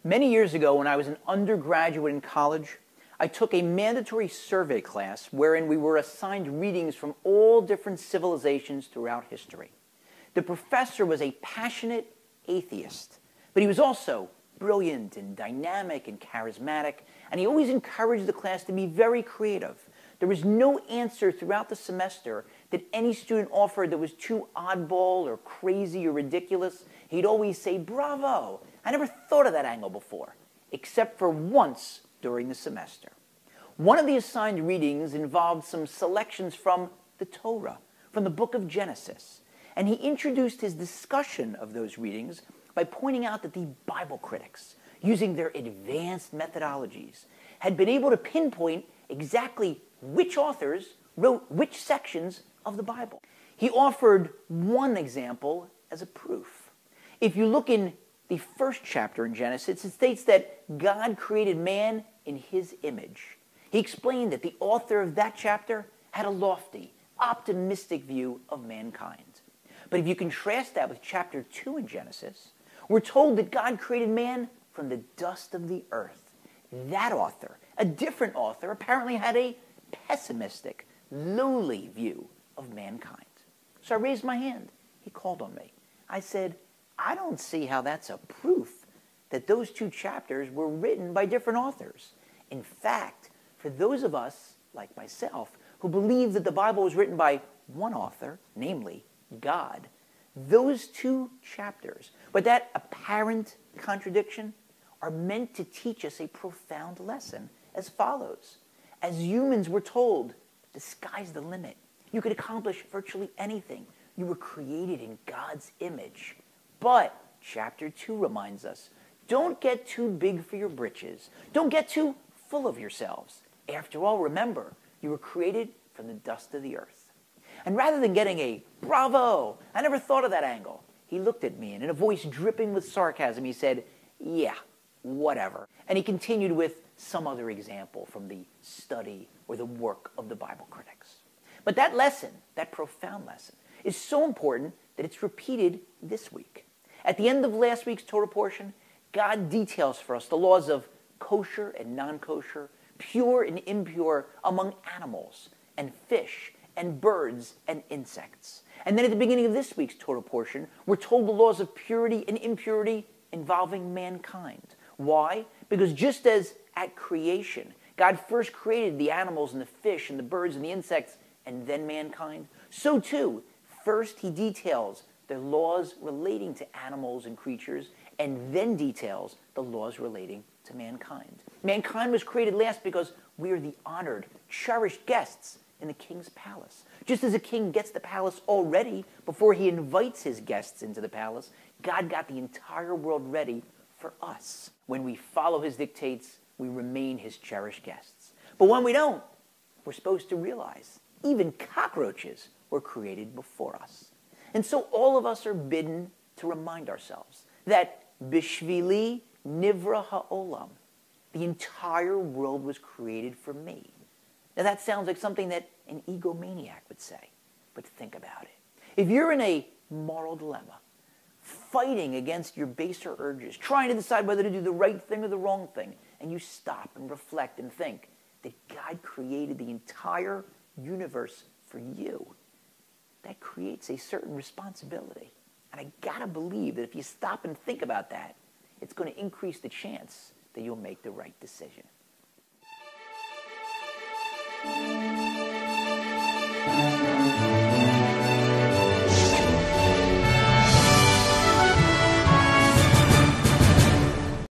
Many years ago, when I was an undergraduate in college, I took a mandatory survey class wherein we were assigned readings from all different civilizations throughout history. The professor was a passionate atheist, but he was also brilliant and dynamic and charismatic, and he always encouraged the class to be very creative. There was no answer throughout the semester that any student offered that was too oddball or crazy or ridiculous. He'd always say, "Bravo, I never thought of that angle before," except for once during the semester. One of the assigned readings involved some selections from the Torah, from the book of Genesis, and he introduced his discussion of those readings by pointing out that the Bible critics, using their advanced methodologies, had been able to pinpoint exactly which authors wrote which sections of the Bible. He offered one example as a proof. If you look in the first chapter in Genesis, it states that God created man in his image. He explained that the author of that chapter had a lofty, optimistic view of mankind. But if you contrast that with chapter 2 in Genesis, we're told that God created man from the dust of the earth. That author, a different author, apparently had a pessimistic, lowly view of mankind. So I raised my hand. He called on me. I said, "I don't see how that's a proof that those two chapters were written by different authors. In fact, for those of us, like myself, who believe that the Bible was written by one author, namely God, those two chapters, but that apparent contradiction, are meant to teach us a profound lesson as follows. As humans, we're told, the sky's the limit. You could accomplish virtually anything. You were created in God's image. But chapter 2 reminds us, don't get too big for your britches. Don't get too full of yourselves. After all, remember, you were created from the dust of the earth." And rather than getting a "bravo, I never thought of that angle," he looked at me and in a voice dripping with sarcasm, he said, "Yeah, whatever." And he continued with some other example from the study or the work of the Bible critics. But that lesson, that profound lesson, is so important that it's repeated this week. At the end of last week's Torah portion, God details for us the laws of kosher and non-kosher, pure and impure among animals and fish and birds and insects. And then at the beginning of this week's Torah portion, we're told the laws of purity and impurity involving mankind. Why? Because just as at creation, God first created the animals and the fish and the birds and the insects and then mankind, so too, first he details the laws relating to animals and creatures and then details the laws relating to mankind. Mankind was created last because we are the honored, cherished guests in the king's palace. Just as a king gets the palace all ready before he invites his guests into the palace, God got the entire world ready for us. When we follow his dictates, we remain his cherished guests. But when we don't, we're supposed to realize even cockroaches were created before us. And so all of us are bidden to remind ourselves that Bishvili Nivra Ha'olam, the entire world was created for me. Now that sounds like something that an egomaniac would say, but think about it. If you're in a moral dilemma, fighting against your baser urges, trying to decide whether to do the right thing or the wrong thing, and you stop and reflect and think that God created the entire universe for you, that creates a certain responsibility. And I gotta believe that if you stop and think about that, it's going to increase the chance that you'll make the right decision.